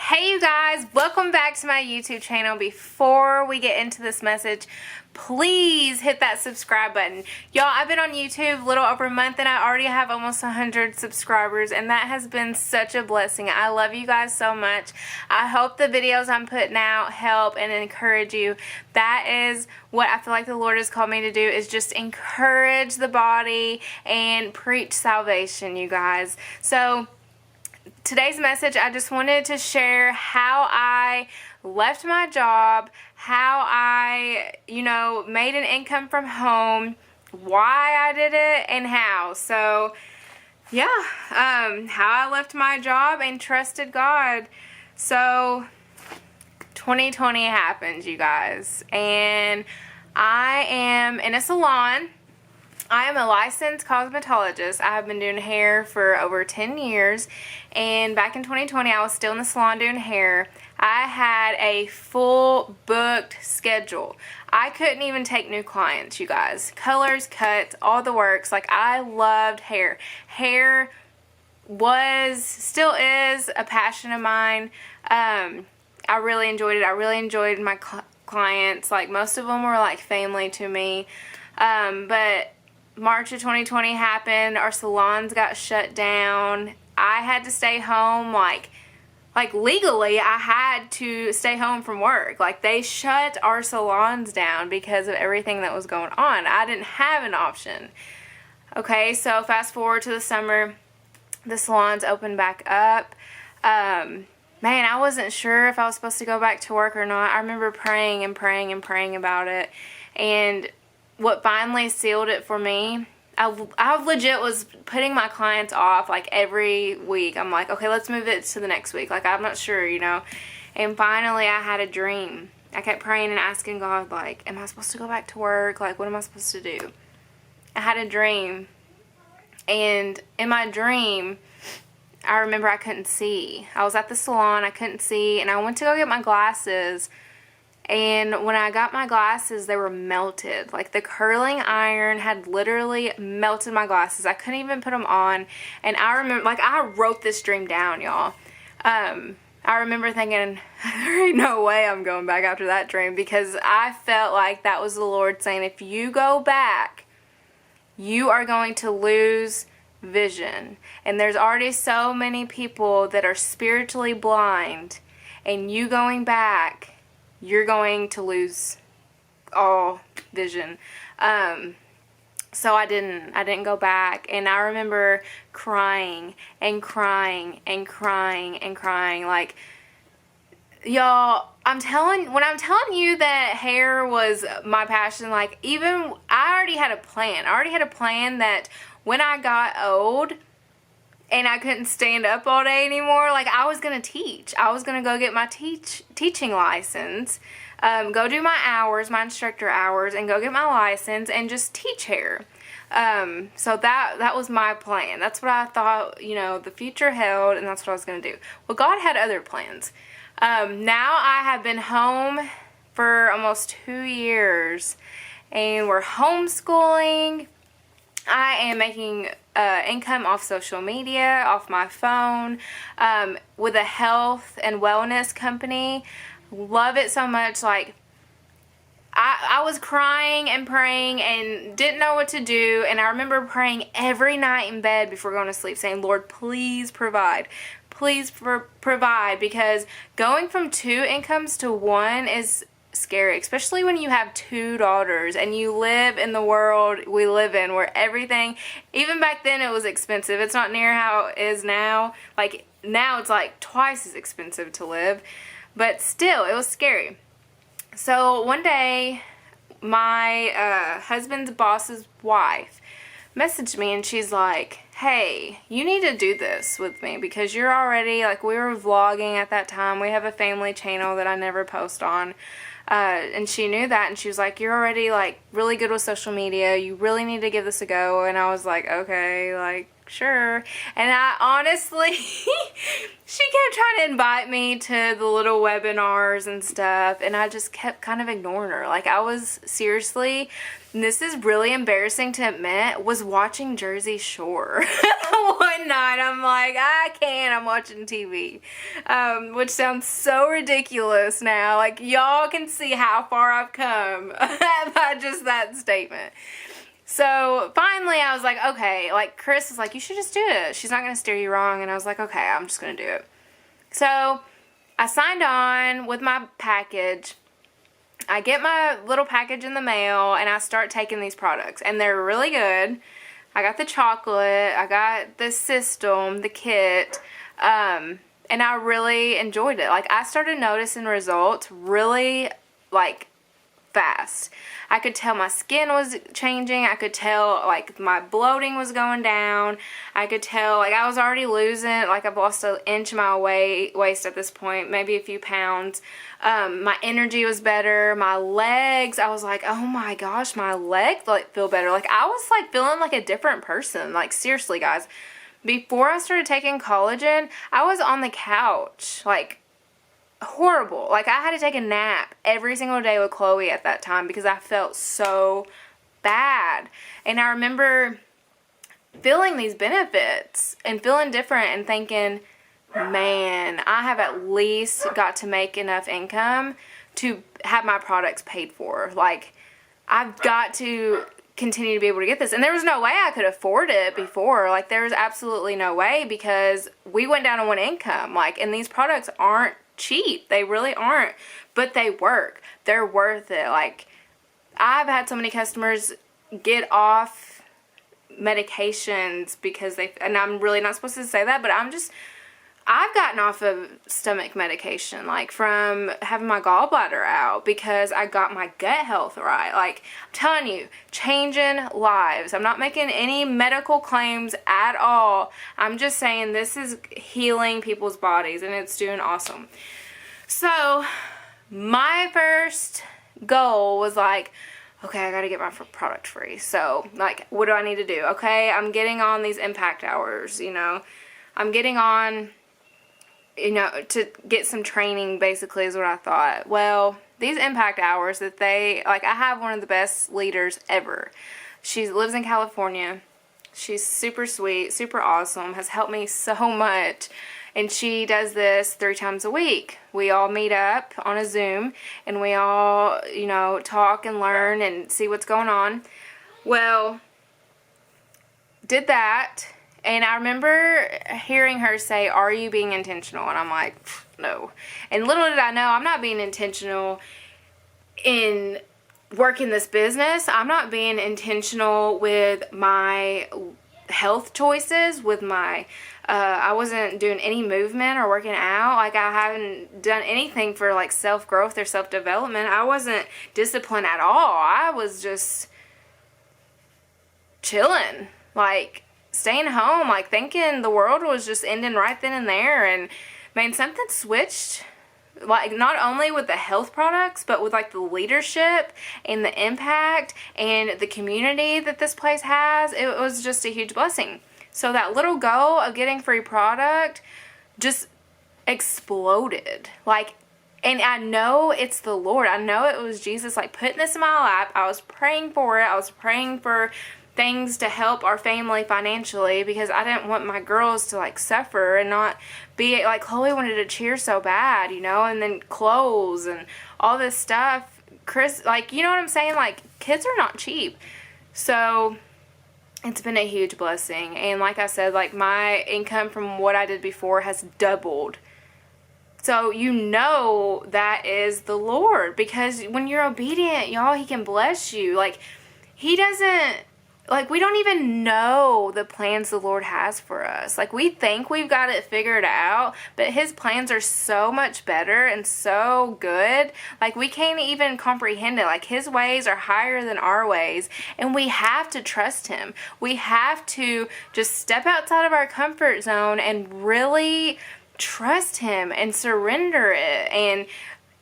Hey you guys, welcome back to my YouTube channel. Before we get into this message, please hit that subscribe button. Y'all, I've been on YouTube a little over a month and I already have almost 100 subscribers, and that has been such a blessing. I love you guys so much. I hope the videos I'm putting out help and encourage you. That is what I feel like the Lord has called me to do, is just encourage the body and preach salvation, you guys. So today's message, I just wanted to share how I left my job, how I, made an income from home, why I did it, and how. So, yeah, how I left my job and trusted God. So, 2020 happened, you guys, and I am in a salon. I am a licensed cosmetologist. I have been doing hair for over 10 years, and back in 2020 I was still in the salon doing hair. I had a full booked schedule. I couldn't even take new clients, you guys. Colors, cuts, all the works. Like, I loved hair. Hair still is a passion of mine. I really enjoyed it. I really enjoyed my clients. Like, most of them were like family to me. But March of 2020 happened. Our salons got shut down. I had to stay home. Like legally, I had to stay home from work. Like, they shut our salons down because of everything that was going on. I didn't have an option. Okay, so fast forward to the summer, the salons opened back up. Man, I wasn't sure if I was supposed to go back to work or not. I remember praying and praying and praying about it, and what finally sealed it for me, I legit was putting my clients off like every week. I'm like, okay, let's move it to the next week. Like, I'm not sure, And finally I had a dream. I kept praying and asking God, like, am I supposed to go back to work? Like, what am I supposed to do? I had a dream. And in my dream, I remember I couldn't see. I was at the salon, I couldn't see, and I went to go get my glasses. And when I got my glasses, they were melted. Like, the curling iron had literally melted my glasses. I couldn't even put them on. And I remember, like, I wrote this dream down, y'all. I remember thinking, there ain't no way I'm going back after that dream, because I felt like that was the Lord saying, if you go back, you are going to lose vision. And there's already so many people that are spiritually blind, and you going back, you're going to lose all vision. So I didn't go back, and I remember crying and crying and crying and crying. Like, y'all, when I'm telling you that hair was my passion, like, even I already had a plan. I already had a plan that when I got old and I couldn't stand up all day anymore, like, I was going to teach. I was going to go get my teaching license, go do my hours, my instructor hours, and go get my license and just teach hair. So that was my plan. That's what I thought, the future held, and that's what I was going to do. Well, God had other plans. Now I have been home for almost 2 years, and we're homeschooling. I am making income off social media, off my phone, with a health and wellness company. Love it so much. Like, I was crying and praying and didn't know what to do, and I remember praying every night in bed before going to sleep, saying, Lord, please provide. Please provide, because going from 2 incomes to 1 is scary, especially when you have 2 daughters and you live in the world we live in, where everything, even back then, it was expensive. It's not near how it is now. Like, now it's like twice as expensive to live, but still, it was scary. So one day, my husband's boss's wife messaged me, and she's like, hey, you need to do this with me, because you're already, like, we were vlogging at that time. We have a family channel that I never post on. And she knew that, and she was like, you're already, like, really good with social media. You really need to give this a go. And I was like, okay, like, sure. And I honestly, she kept trying to invite me to the little webinars and stuff, and I just kept kind of ignoring her. Like, I was seriously, and this is really embarrassing to admit, was watching Jersey Shore. One night, I'm like, I can't, I'm watching TV. Which sounds so ridiculous now. Like, y'all can see how far I've come by just that statement. So finally I was like, okay, like Chris was like, you should just do it. She's not going to steer you wrong. And I was like, okay, I'm just going to do it. So I signed on with my package. I get my little package in the mail and I start taking these products and they're really good. I got the chocolate, I got the system, the kit, and I really enjoyed it. Like, I started noticing results really, like, fast. I could tell my skin was changing. I could tell, like, my bloating was going down. I could tell, like, I was already losing, like, I've lost an inch of my waist at this point, maybe a few pounds. My energy was better. My legs, I was like, oh my gosh, my legs, like, feel better. Like, I was, like, feeling like a different person. Like, seriously, guys. Before I started taking collagen, I was on the couch, like, horrible. Like, I had to take a nap every single day with Chloe at that time because I felt so bad. And I remember feeling these benefits and feeling different and thinking, man, I have at least got to make enough income to have my products paid for. Like, I've got to continue to be able to get this. And there was no way I could afford it before. Like, there was absolutely no way because we went down to one income. Like, and these products aren't cheap. They really aren't, but they work. They're worth it. Like, I've had so many customers get off medications because they, and I'm really not supposed to say that, but I've gotten off of stomach medication, like from having my gallbladder out because I got my gut health right. Like, I'm telling you, changing lives. I'm not making any medical claims at all. I'm just saying this is healing people's bodies and it's doing awesome. So my first goal was like, okay, I gotta get my product free. So, like, what do I need to do? Okay, I'm getting on these impact hours, you know. I'm getting on, you know, to get some training, basically, is what I thought. Well, these impact hours that they, like, I have one of the best leaders ever. She lives in California. She's super sweet, super awesome, has helped me so much. And she does this 3 times a week. We all meet up on a Zoom and we all, you know, talk and learn and see what's going on. Well, did that. And I remember hearing her say, are you being intentional? And I'm like, no. And little did I know, I'm not being intentional in working this business. I'm not being intentional with my health choices, with my, I wasn't doing any movement or working out. Like, I haven't done anything for, like, self-growth or self-development. I wasn't disciplined at all. I was just chilling, like, staying home, like, thinking the world was just ending right then and there. And man, something switched, like, not only with the health products, but with, like, the leadership and the impact and the community that this place has. It was just a huge blessing. So that little goal of getting free product just exploded. Like, and I know it's the Lord. I know it was Jesus, like, putting this in my lap. I was praying for it. I was praying for things to help our family financially because I didn't want my girls to, like, suffer and not be, like, Chloe wanted to cheer so bad, you know, and then clothes and all this stuff. Chris, like, you know what I'm saying? Like, kids are not cheap. So it's been a huge blessing. And like I said, like, my income from what I did before has doubled. So you know that is the Lord, because when you're obedient, y'all, He can bless you. Like, He doesn't, like, we don't even know the plans the Lord has for us. Like, we think we've got it figured out, but His plans are so much better and so good. Like, we can't even comprehend it. Like, His ways are higher than our ways, and we have to trust Him. We have to just step outside of our comfort zone and really trust Him and surrender it. And,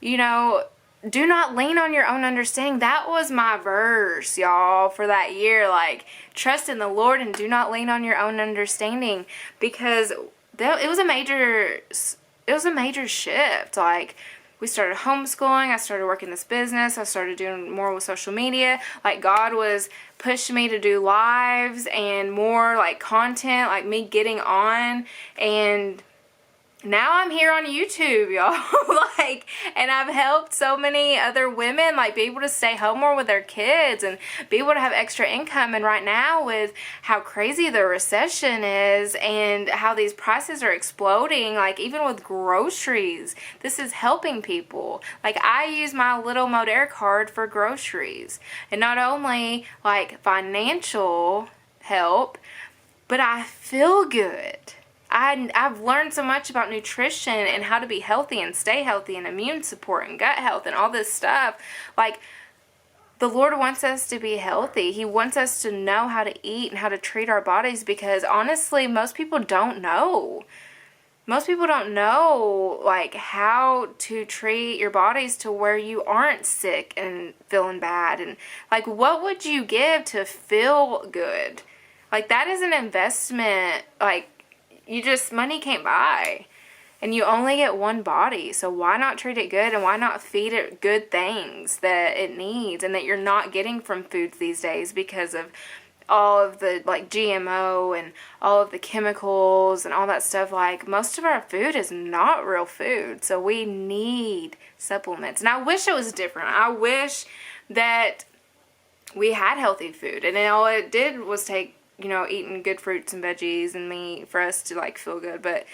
you know, do not lean on your own understanding. That was my verse, y'all, for that year. Like, trust in the Lord and do not lean on your own understanding, because it was a major shift. Like, we started homeschooling. I started working this business. I started doing more with social media. Like, God was pushing me to do lives and more like content, like me getting on. And now I'm here on YouTube, y'all. Like, and I've helped so many other women, like, be able to stay home more with their kids and be able to have extra income. And right now, with how crazy the recession is and how these prices are exploding, like, even with groceries, this is helping people. Like, I use my little Modere card for groceries. And not only, like, financial help, but I feel good. I've learned so much about nutrition and how to be healthy and stay healthy and immune support and gut health and all this stuff. Like, the Lord wants us to be healthy. He wants us to know how to eat and how to treat our bodies, because honestly, most people don't know. Most people don't know, like, how to treat your bodies to where you aren't sick and feeling bad. And, like, what would you give to feel good? Like, that is an investment. Like, money can't buy. And you only get one body, so why not treat it good, and why not feed it good things that it needs and that you're not getting from foods these days because of all of the, like, GMO and all of the chemicals and all that stuff. Like, most of our food is not real food, so we need supplements. And I wish it was different. I wish that we had healthy food, and then all it did was take, you know, eating good fruits and veggies and meat for us to, like, feel good. But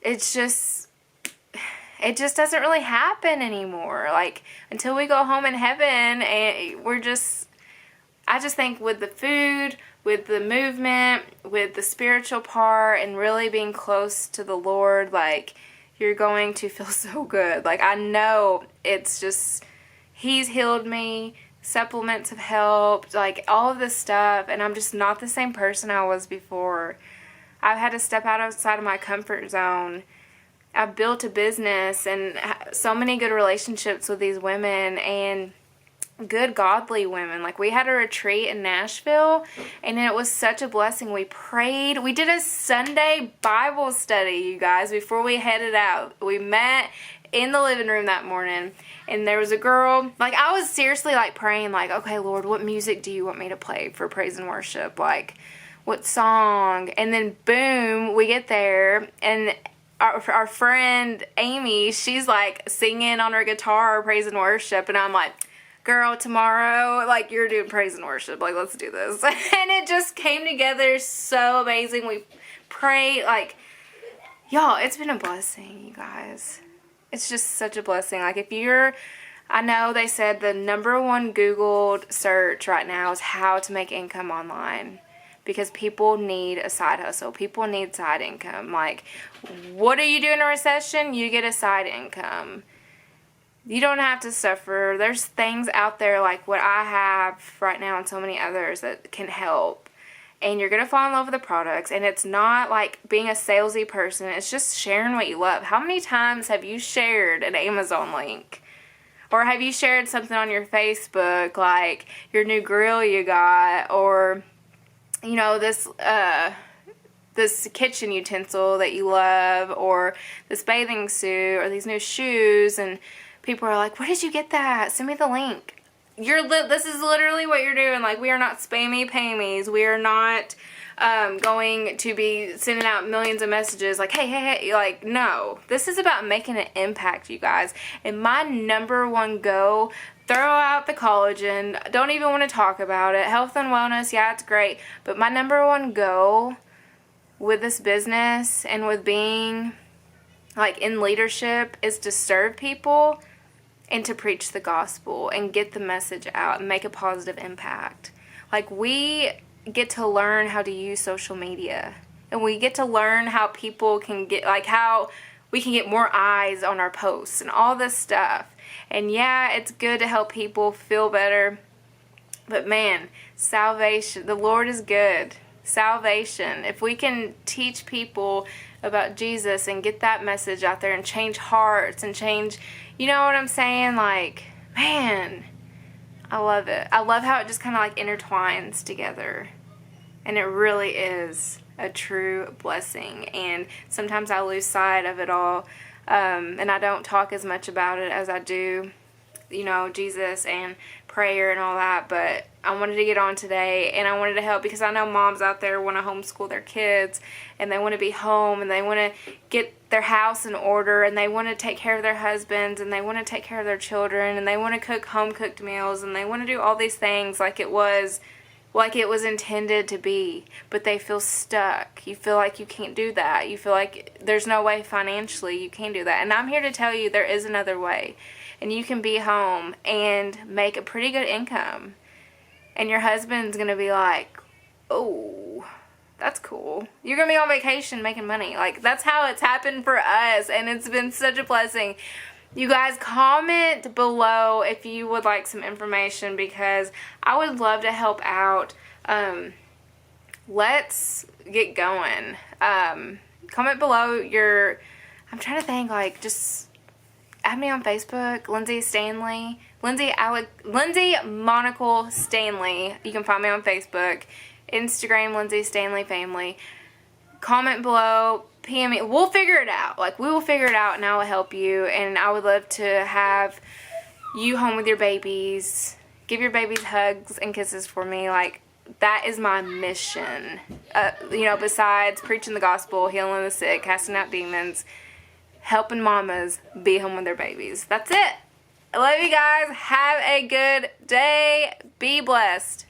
it just doesn't really happen anymore. Like, until we go home in heaven, and I just think with the food, with the movement, with the spiritual part, and really being close to the Lord, like, you're going to feel so good. Like, I know it's just, He's healed me. Supplements have helped, like, all of this stuff, and I'm just not the same person I was before. I've had to step outside of my comfort zone. I've built a business and so many good relationships with these women, and good godly women. Like, we had a retreat in Nashville, and it was such a blessing. We prayed. We did a Sunday Bible study, you guys, before we headed out. We met in the living room that morning, and there was a girl, like, I was seriously, like, praying, like, okay, Lord, what music do you want me to play for praise and worship? Like, what song? And then, boom, we get there, and our friend Amy, she's, like, singing on her guitar, praise and worship, and I'm like, girl, tomorrow, like, you're doing praise and worship, like, let's do this. And it just came together so amazing. We prayed, like, y'all, it's been a blessing, you guys. It's just such a blessing. Like, I know they said the #1 Googled search right now is how to make income online, because people need a side hustle. People need side income. Like, what do you do in a recession? You get a side income. You don't have to suffer. There's things out there like what I have right now and so many others that can help. And you're going to fall in love with the products. And it's not like being a salesy person. It's just sharing what you love. How many times have you shared an Amazon link? Or have you shared something on your Facebook, like your new grill you got, or, you know, this kitchen utensil that you love, or this bathing suit, or these new shoes, and people are like, where did you get that? Send me the link. This is literally what you're doing. Like, we are not spammy pamies. We are not going to be sending out millions of messages like, hey. Like, no. This is about making an impact, you guys. And my #1 go, throw out the collagen. Don't even want to talk about it. Health and wellness, yeah, it's great. But my #1 go with this business and with being, like, in leadership is to serve people and to preach the gospel and get the message out and make a positive impact. Like, we get to learn how to use social media, and we get to learn how people can get, like, how we can get more eyes on our posts and all this stuff. And yeah, it's good to help people feel better, but man, salvation, the Lord is good. salvation. If we can teach people about Jesus and get that message out there and change hearts and change, you know what I'm saying? Like, man, I love it. I love how it just kind of like intertwines together. And it really is a true blessing. And sometimes I lose sight of it all. And I don't talk as much about it as I do, you know, Jesus and prayer and all that. But I wanted to get on today, and I wanted to help because I know moms out there want to homeschool their kids, and they want to be home, and they want to get their house in order, and they want to take care of their husbands, and they want to take care of their children, and they want to cook home-cooked meals, and they want to do all these things like it was intended to be, but they feel stuck. You feel like you can't do that. You feel like there's no way financially you can do that. And I'm here to tell you there is another way. And you can be home and make a pretty good income. And your husband's going to be like, oh, that's cool. You're going to be on vacation making money. Like, that's how it's happened for us. And it's been such a blessing. You guys, comment below if you would like some information, because I would love to help out. Let's get going. Comment below your, I'm trying to think, like, just add me on Facebook, Lindsay Stanley, Lindsay Monocle Stanley. You can find me on Facebook, Instagram, Lindsay Stanley Family. Comment below, PM me. We'll figure it out. Like, we will figure it out, and I will help you. And I would love to have you home with your babies. Give your babies hugs and kisses for me. Like, that is my mission. You know, besides preaching the gospel, healing the sick, casting out demons, helping mamas be home with their babies. That's it. I love you guys. Have a good day. Be blessed.